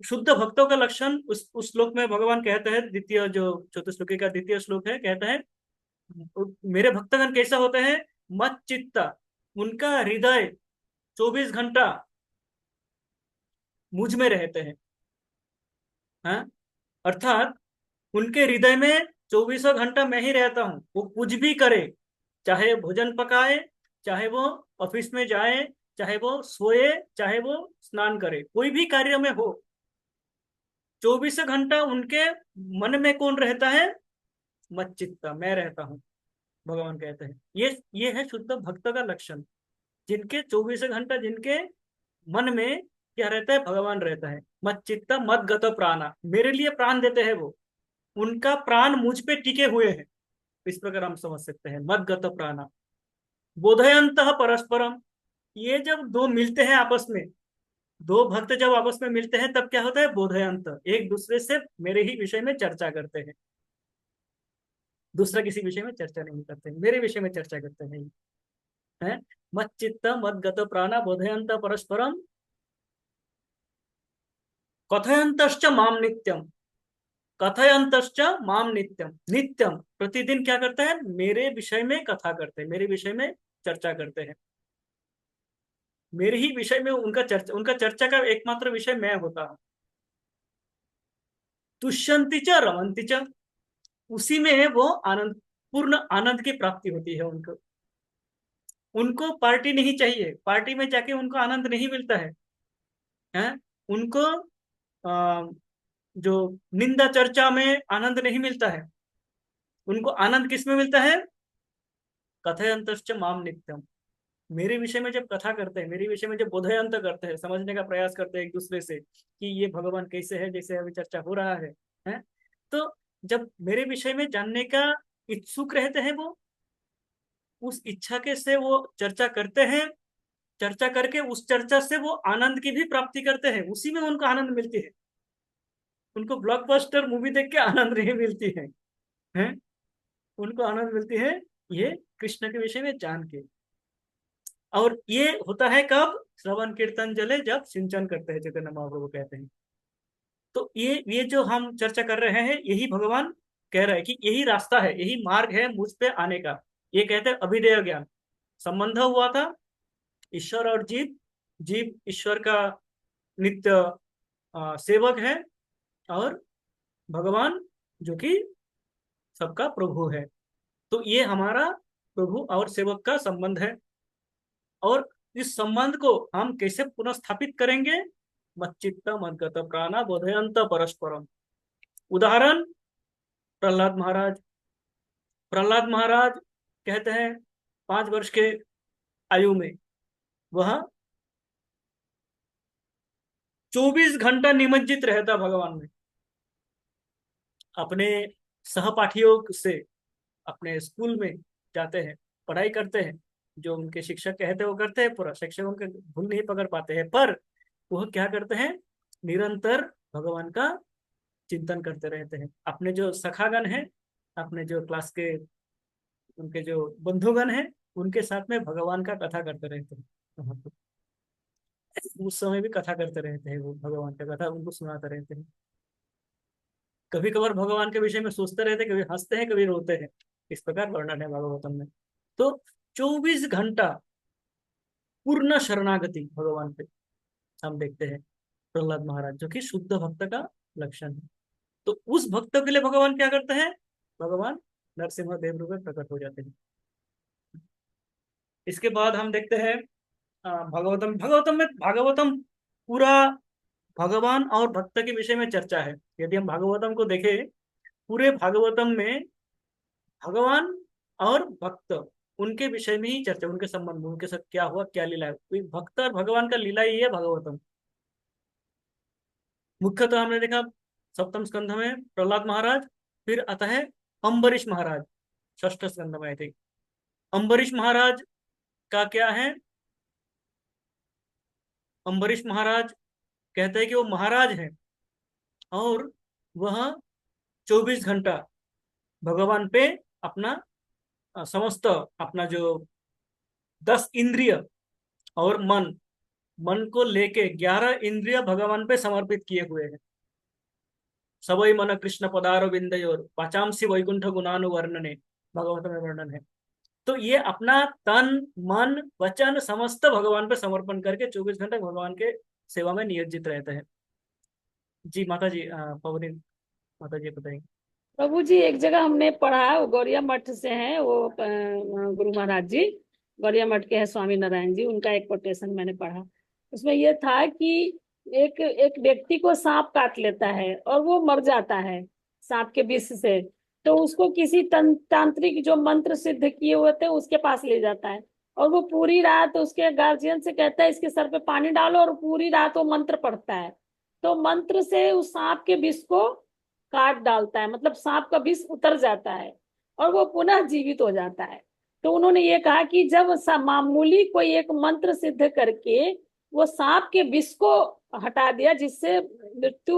शुद्ध भक्तों का लक्षण उस श्लोक में भगवान कहते हैं, द्वितीय जो चतुश्लोकी का द्वितीय श्लोक है, कहता है मेरे भक्तगण कैसा होते हैं? मत चित्ता, उनका हृदय 24 घंटा मुझ में रहते हैं। हाँ? अर्थात उनके हृदय में 24 घंटा मैं ही रहता हूँ। वो कुछ भी करे, चाहे भोजन पकाए, चाहे वो ऑफिस में जाए, चाहे वो सोए, चाहे वो स्नान करे, कोई भी कार्य में हो, 24 घंटा उनके मन में कौन रहता है? मच्चित्ता, मैं रहता हूँ, भगवान कहते हैं। ये है शुद्ध भक्त का लक्षण, जिनके 24 घंटा जिनके मन में क्या रहता है? भगवान रहता है। मच्चित्ता मत गत प्राणा, मेरे लिए प्राण देते हैं वो, उनका प्राण मुझ पे टिके हुए हैं। इस प्रकार हम समझ सकते हैं मत गत प्राणा। बोधयंत परस्परम, ये जब दो मिलते हैं आपस में, दो भक्त जब आपस में मिलते हैं, तब क्या होता है? बोधयंत, एक दूसरे से मेरे ही विषय में चर्चा करते हैं, दूसरा किसी विषय में चर्चा नहीं करते, मेरे विषय में चर्चा करते हैं। है? मत चित्त मत गत प्राणा बोधयंत परस्परम कथयंतश्च माम नित्यम, कथयंतश्च माम नित्यम, नित्यम प्रतिदिन क्या करते हैं? मेरे विषय में कथा करते हैं, मेरे विषय में चर्चा करते हैं, मेरे ही विषय में उनका चर्चा का एकमात्र विषय मैं होता हूं। तुष्यंति च रमंति च, उसी में वो आनंद, पूर्ण आनंद की प्राप्ति होती है उनको। उनको पार्टी नहीं चाहिए, पार्टी में जाके उनको आनंद नहीं मिलता है। हैं? उनको जो निंदा चर्चा में आनंद नहीं मिलता है, उनको आनंद किस में मिलता है? कथयंतश्च माम नित्यम, मेरे विषय में जब कथा करते हैं, मेरे विषय में जब बोधयंत करते हैं, समझने का प्रयास करते हैं एक दूसरे से कि ये भगवान कैसे है, जैसे अभी चर्चा हो रहा है, हैं? तो जब मेरे विषय में जानने का इच्छुक रहते हैं वो, उस इच्छा के से वो चर्चा करते हैं, चर्चा करके उस चर्चा से वो आनंद की भी प्राप्ति करते हैं, उसी में उनको आनंद मिलती है। उनको ब्लॉकबस्टर मूवी देख के आनंद नहीं मिलती है, हैं? उनको आनंद मिलती है ये कृष्ण के विषय में जान के। और ये होता है कब? श्रवण कीर्तन जले जब सिंचन करते हैं, चैतन्य महाप्रभु कहते हैं। तो ये जो हम चर्चा कर रहे हैं, यही भगवान कह रहे हैं कि यही रास्ता है, यही मार्ग है मुझ पे आने का। ये कहते हैं अभिधेय ज्ञान। संबंध हुआ था ईश्वर और जीव। जीव ईश्वर का नित्य सेवक है, और भगवान जो कि सबका प्रभु है। तो ये हमारा प्रभु और सेवक का संबंध है। और इस संबंध को हम कैसे पुनः स्थापित करेंगे? मच्चित्त मद्गत प्राणा बोधयंत परस्परम। उदाहरण, प्रहलाद महाराज। प्रहलाद महाराज कहते हैं 5 वर्ष के आयु में वह 24 घंटा निमज्जित रहता भगवान में। अपने सहपाठियों से अपने स्कूल में जाते हैं, पढ़ाई करते हैं, जो उनके शिक्षक कहते हैं वो करते हैं, पूरा शिक्षक उनके भूल नहीं पकड़ पाते हैं, पर वह क्या करते हैं? निरंतर भगवान का चिंतन करते रहते हैं। अपने जो सखागण हैं, अपने जो क्लास के उनके जो बंधुगण हैं, उनके साथ में भगवान का कथा करते रहते हैं। वहाँ पे उस समय भी कथा करते रहते हैं, वो भगवान का कथा उनको सुनाते रहते हैं। कभी कभार भगवान के विषय में सोचते रहते हैं, कभी हंसते हैं, कभी रोते हैं। इस प्रकार वर्णन है भागवतम में। तो 24 घंटा पूर्ण शरणागति भगवान पे हम देखते हैं प्रहलाद महाराज, जो कि शुद्ध भक्त का लक्षण है। तो उस भक्त के लिए भगवान क्या करते हैं? भगवान नरसिंह देव रूप में प्रकट हो जाते हैं। इसके बाद हम देखते हैं भागवतम। भागवतम पूरा भगवान और भक्त के विषय में चर्चा है। यदि हम भागवतम को देखें, पूरे भागवतम में भगवान और भक्त उनके विषय में ही चर्चा, उनके संबंध, उनके साथ क्या हुआ, क्या लीला है। तो भक्त और भगवान का लीला ही है भागवतम। मुख्यतः हमने देखा सप्तम स्कंध में प्रहलाद महाराज, फिर आता है अम्बरीश महाराज, षष्ठ स्कंध में आए थे। अम्बरीश महाराज का क्या है? अम्बरीश महाराज कहते हैं कि वो महाराज हैं, और वह 24 घंटा भगवान पे अपना समस्त अपना जो 10 इंद्रिय और मन, मन को लेके 11 इंद्रिय भगवान पे समर्पित किए हुए हैं। सबई मन कृष्ण पदारो विंदयोर वाचांसी वैकुंठ गुणानुवर्णने, भगवत में वर्णन है। तो ये अपना तन मन वचन समस्त भगवान पे समर्पण करके 24 घंटे भगवान के सेवा में नियोजित रहते हैं। जी माता जी, पवनी माता जी बताएंगे। प्रभु जी, एक जगह हमने पढ़ा, वो गौरिया मठ से हैं, वो गुरु महाराज जी गौरिया मठ के हैं, स्वामी नारायण जी, उनका एक कोटेशन मैंने पढ़ा। उसमें यह था कि एक एक व्यक्ति को सांप काट लेता है और वो मर जाता है सांप के विष से। तो उसको किसी तांत्रिक जो मंत्र सिद्ध किए हुए थे उसके पास ले जाता है, और वो पूरी रात उसके गार्जियन से कहता है इसके सर पे पानी डालो, और पूरी रात वो मंत्र पढ़ता है। तो मंत्र से उस सांप के विष को काट डालता है, मतलब सांप का विष उतर जाता है और वो पुनः जीवित हो जाता है। तो उन्होंने ये कहा कि जब मामूली कोई एक मंत्र सिद्ध करके वो सांप के विष को हटा दिया, जिससे मृत्यु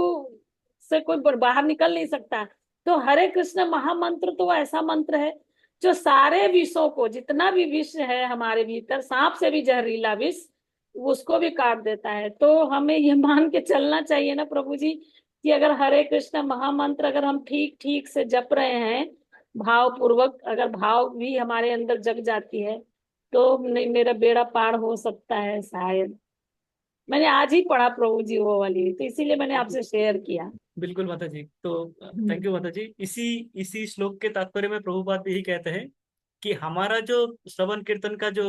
से कोई बाहर निकल नहीं सकता, तो हरे कृष्ण महामंत्र तो ऐसा मंत्र है जो सारे विषों को, जितना भी विष है हमारे भीतर, सांप से भी जहरीला विष, उसको भी काट देता है। तो हमें ये मान के चलना चाहिए ना प्रभु जी, कि अगर हरे कृष्ण महामंत्र अगर हम ठीक ठीक से जप रहे हैं, भाव पूर्वक, अगर भाव भी हमारे अंदर जग जाती है, तो मेरा बेड़ा पार हो सकता है शायद। मैंने आज ही पढ़ा प्रभु जी वो वाली, तो इसीलिए मैंने आपसे शेयर किया। बिल्कुल माता जी। तो थैंक यू माता जी। इसी इसी श्लोक के तात्पर्य में प्रभुपाद भी यही कहते हैं कि हमारा जो श्रवण कीर्तन का जो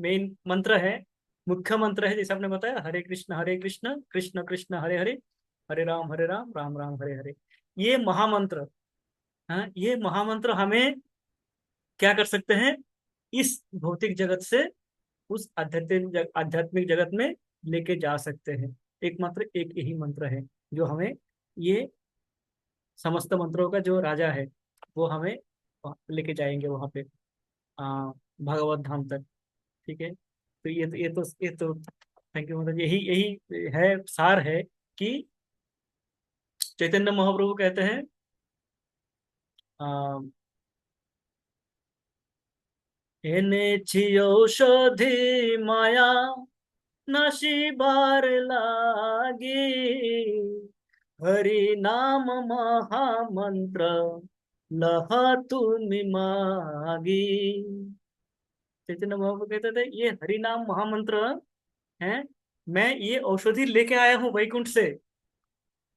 मेन मंत्र है, मुख्य मंत्र है, जैसे आपने बताया, हरे कृष्ण कृष्ण कृष्ण हरे हरे, हरे राम राम राम हरे हरे, ये महामंत्र। हाँ, ये महामंत्र हमें क्या कर सकते हैं? इस भौतिक जगत से उस आध्यात्मिक जगत में लेके जा सकते हैं। एकमात्र एक यही मंत्र है जो हमें ये समस्त मंत्रों का जो राजा है वो हमें लेके जाएंगे वहां पे, भगवत धाम तक। ठीक है। तो ये तो थैंक यू, मतलब यही यही है, सार है कि चैतन्य महाप्रभु कहते हैं एने छी औषधि माया नशीबार लागी, हरि नाम महामंत्र लहा तुम मागी। चैतन्य महाप्रभु कहते थे ये हरि नाम महामंत्र है, मैं ये औषधि लेके आया हूँ वैकुंठ से,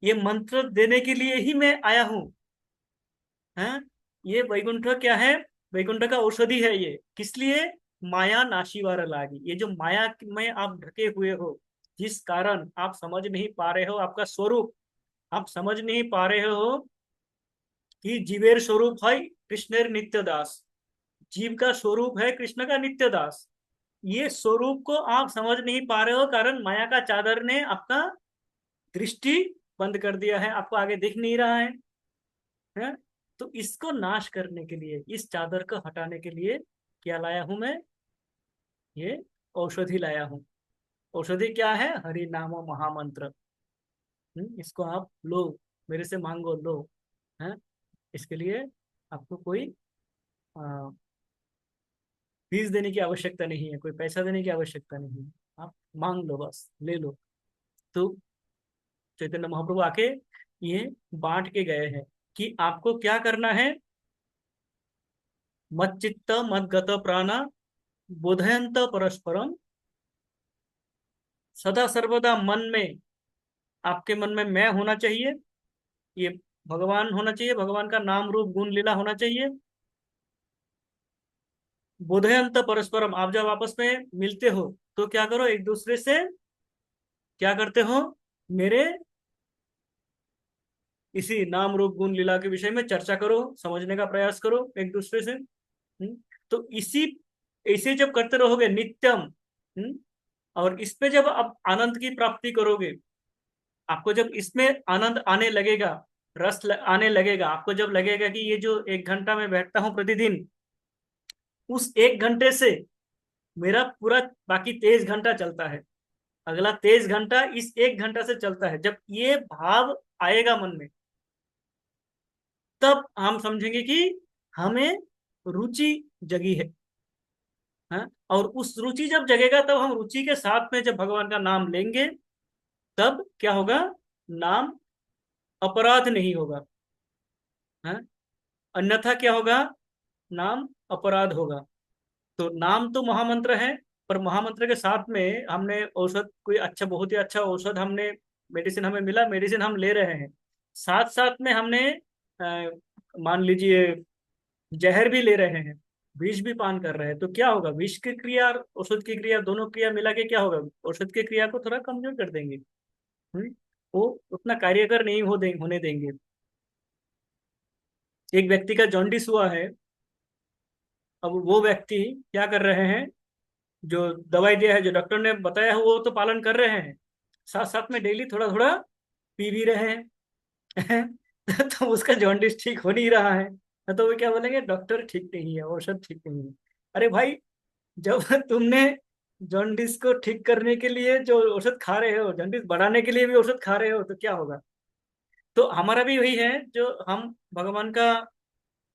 ये मंत्र देने के लिए ही मैं आया हूँ। हैं, ये वैकुंठ क्या है? वैकुंठ का औषधि है ये। किस लिए? माया नाशीवार लागी। ये जो माया में आप ढके हुए हो, जिस कारण आप समझ नहीं पा रहे हो आपका स्वरूप, आप समझ नहीं पा रहे हो कि जीवेर स्वरूप है कृष्णेर नित्य दास, जीव का स्वरूप है कृष्ण का नित्य दास। ये स्वरूप को आप समझ नहीं पा रहे हो, कारण माया का चादर ने आपका दृष्टि बंद कर दिया है, आपको आगे दिख नहीं रहा है? तो इसको नाश करने के लिए, इस चादर को हटाने के लिए क्या लाया हूं मैं? ये औषधि लाया हूं। औषधि क्या है? हरि नाम महामंत्र। इसको आप लो, मेरे से मांगो, लो। है, इसके लिए आपको कोई आ, फीस देने की आवश्यकता नहीं है, कोई पैसा देने की आवश्यकता नहीं है, आप मांग लो, बस ले लो। तो चैतन्य महाप्रभु आके ये बांट के गए हैं कि आपको क्या करना है। मत चित्त मत गत प्राण बोधयंत परस्परम। सदा सर्वदा मन में, आपके मन में मैं होना चाहिए, ये भगवान होना चाहिए, भगवान का नाम रूप गुण लीला होना चाहिए। बोधयंत परस्परम, आप जब आपस में मिलते हो तो क्या करो, एक दूसरे से क्या करते हो? मेरे इसी नाम रूप गुण लीला के विषय में चर्चा करो, समझने का प्रयास करो एक दूसरे से। तो इसी ऐसे जब करते रहोगे नित्यम, और इसमें जब आप आनंद की प्राप्ति करोगे, आपको जब इसमें आनंद आने लगेगा, आने लगेगा, आपको जब लगेगा कि ये जो 1 घंटा मैं बैठता हूँ प्रतिदिन, उस 1 घंटे से मेरा पूरा बाकी 23 घंटा चलता है, अगला 23 घंटा इस 1 घंटा से चलता है। जब ये भाव आएगा मन में, तब हम समझेंगे कि हमें रुचि जगी है। हाँ? और उस रुचि जब जगेगा, तब हम रुचि के साथ में जब भगवान का नाम लेंगे, तब क्या होगा? नाम अपराध नहीं होगा। हाँ? अन्यथा क्या होगा? नाम अपराध होगा। तो नाम तो महामंत्र है, पर महामंत्र के साथ में हमने औषध, कोई अच्छा, बहुत ही अच्छा औषध हमने, मेडिसिन हमें मिला, मेडिसिन हम ले रहे हैं, साथ साथ में हमने मान लीजिए जहर भी ले रहे हैं, विष भी पान कर रहे हैं, तो क्या होगा? विष की क्रिया और औषध की क्रिया, दोनों क्रिया मिला के क्या होगा? औषध की क्रिया को थोड़ा कमजोर कर देंगे। वो उतना कार्यकर नहीं होने देंगे। एक व्यक्ति का जॉन्डिस हुआ है, अब वो व्यक्ति क्या कर रहे हैं? जो दवाई दिया है, जो डॉक्टर ने बताया है, वो तो पालन कर रहे हैं, साथ साथ में डेली थोड़ा थोड़ा पी भी रहे हैं। तो उसका जॉन्डिस ठीक हो नहीं रहा है, तो वो क्या बोलेंगे? डॉक्टर ठीक नहीं है, औषध ठीक नहीं है। अरे भाई, जब तुमने जॉन्डिस को ठीक करने के लिए जो औषध खा रहे हो, जॉन्डिस बढ़ाने के लिए भी औषध खा रहे हो, तो क्या होगा? तो हमारा भी वही है, जो हम भगवान का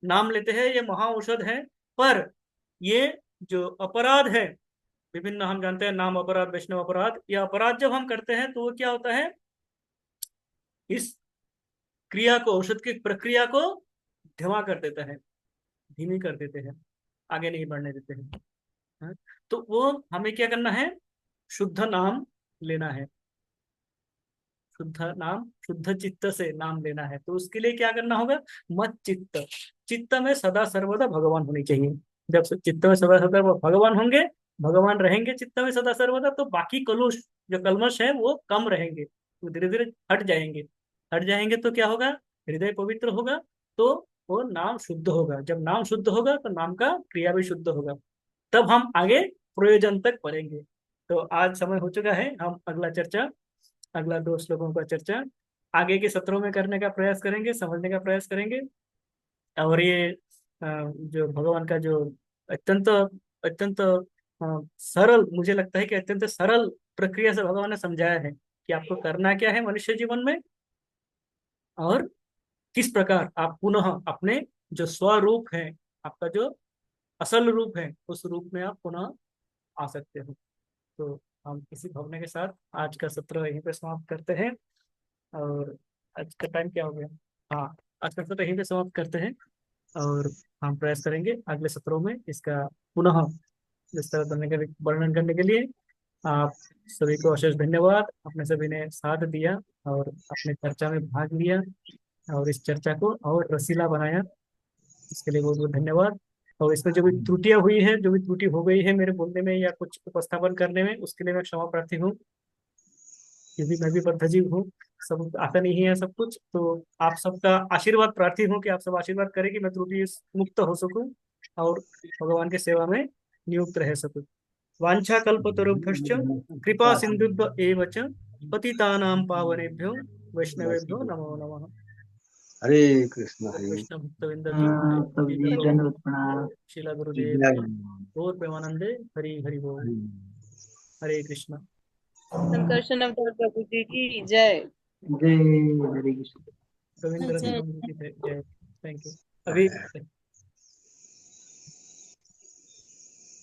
नाम लेते हैं, ये महा औषध है। पर ये जो अपराध है, विभिन्न हम जानते हैं, नाम अपराध, वैष्णव अपराध, ये अपराध जब हम करते हैं तो वो क्या होता है? इस क्रिया को, औषध की प्रक्रिया को धीमा कर देता है, धीमी कर देते हैं, आगे नहीं बढ़ने देते हैं। हाँ? तो वो हमें क्या करना है? शुद्ध नाम लेना है, शुद्ध नाम, शुद्ध चित्त से नाम लेना है। तो उसके लिए क्या करना होगा? मत चित्त, चित्त में सदा सर्वदा भगवान होनी चाहिए। जब चित्त में सदा सर्वदा भगवान होंगे, भगवान रहेंगे चित्त में सदा सर्वदा, तो बाकी कलुष, जो कलमश है, वो कम रहेंगे, वो धीरे धीरे हट जाएंगे। हट जाएंगे तो क्या होगा? हृदय पवित्र होगा, तो वो नाम शुद्ध होगा। जब नाम शुद्ध होगा तो नाम का क्रिया भी शुद्ध होगा, तब हम आगे प्रयोजन तक बढ़ेंगे। तो आज समय हो चुका है, हम अगला 2 श्लोकों का चर्चा आगे के सत्रों में करने का प्रयास करेंगे, समझने का प्रयास करेंगे। और ये जो भगवान का जो अत्यंत अत्यंत सरल, मुझे लगता है कि अत्यंत सरल प्रक्रिया से भगवान ने समझाया है कि आपको करना क्या है मनुष्य जीवन में, और किस प्रकार आप पुनः अपने जो स्वरूप है, आपका जो असल रूप है, उस रूप में आप पुनः आ सकते हो। तो हम इसी भावना के साथ आज का सत्र यहीं पे समाप्त करते हैं। और आज का टाइम क्या हो गया? हाँ, आज का सत्र यहीं पे समाप्त करते हैं। और हम प्रयास करेंगे अगले सत्रों में इसका पुनः विस्तार करने के वर्णन करने के लिए। आप सभी को अशेष धन्यवाद, अपने सभी ने साथ दिया और अपने चर्चा में भाग लिया और इस चर्चा को और रसीला बनाया, इसके लिए बहुत बहुत धन्यवाद। और इसमें जो भी त्रुटियां हुई है, जो भी त्रुटि हो गई है मेरे बोलने में या कुछ उपस्थापन करने में, उसके लिए मैं क्षमा प्रार्थी हूँ, क्योंकि मैं भी बद्धजीव हूँ, सब आता नहीं है सब कुछ। तो आप सबका आशीर्वाद प्रार्थी हूँ कि आप सब आशीर्वाद करें कि मैं त्रुटि मुक्त हो सकूं और भगवान की सेवा में नियुक्त रह सकूं। वांछा कल्पतरुभ्यश्च कृपा सिंधुभ्य एव च पतितानां पावनेभ्यो वैष्णवेभ्यो नमो नमः। हरे कृष्ण हरे कृष्ण भक्तविंद की जय, प्रभु जी श्रील दंडवत प्रणाम। श्रील गुरुदेव जय की गौर प्रेमानंदे हरि हरि बोल। हरे कृष्ण। संकर्षण अवतार प्रभु जी की जय। जय हरे कृष्ण। रविंद्र जय। स्वामी जी की जय। Thank you. अभी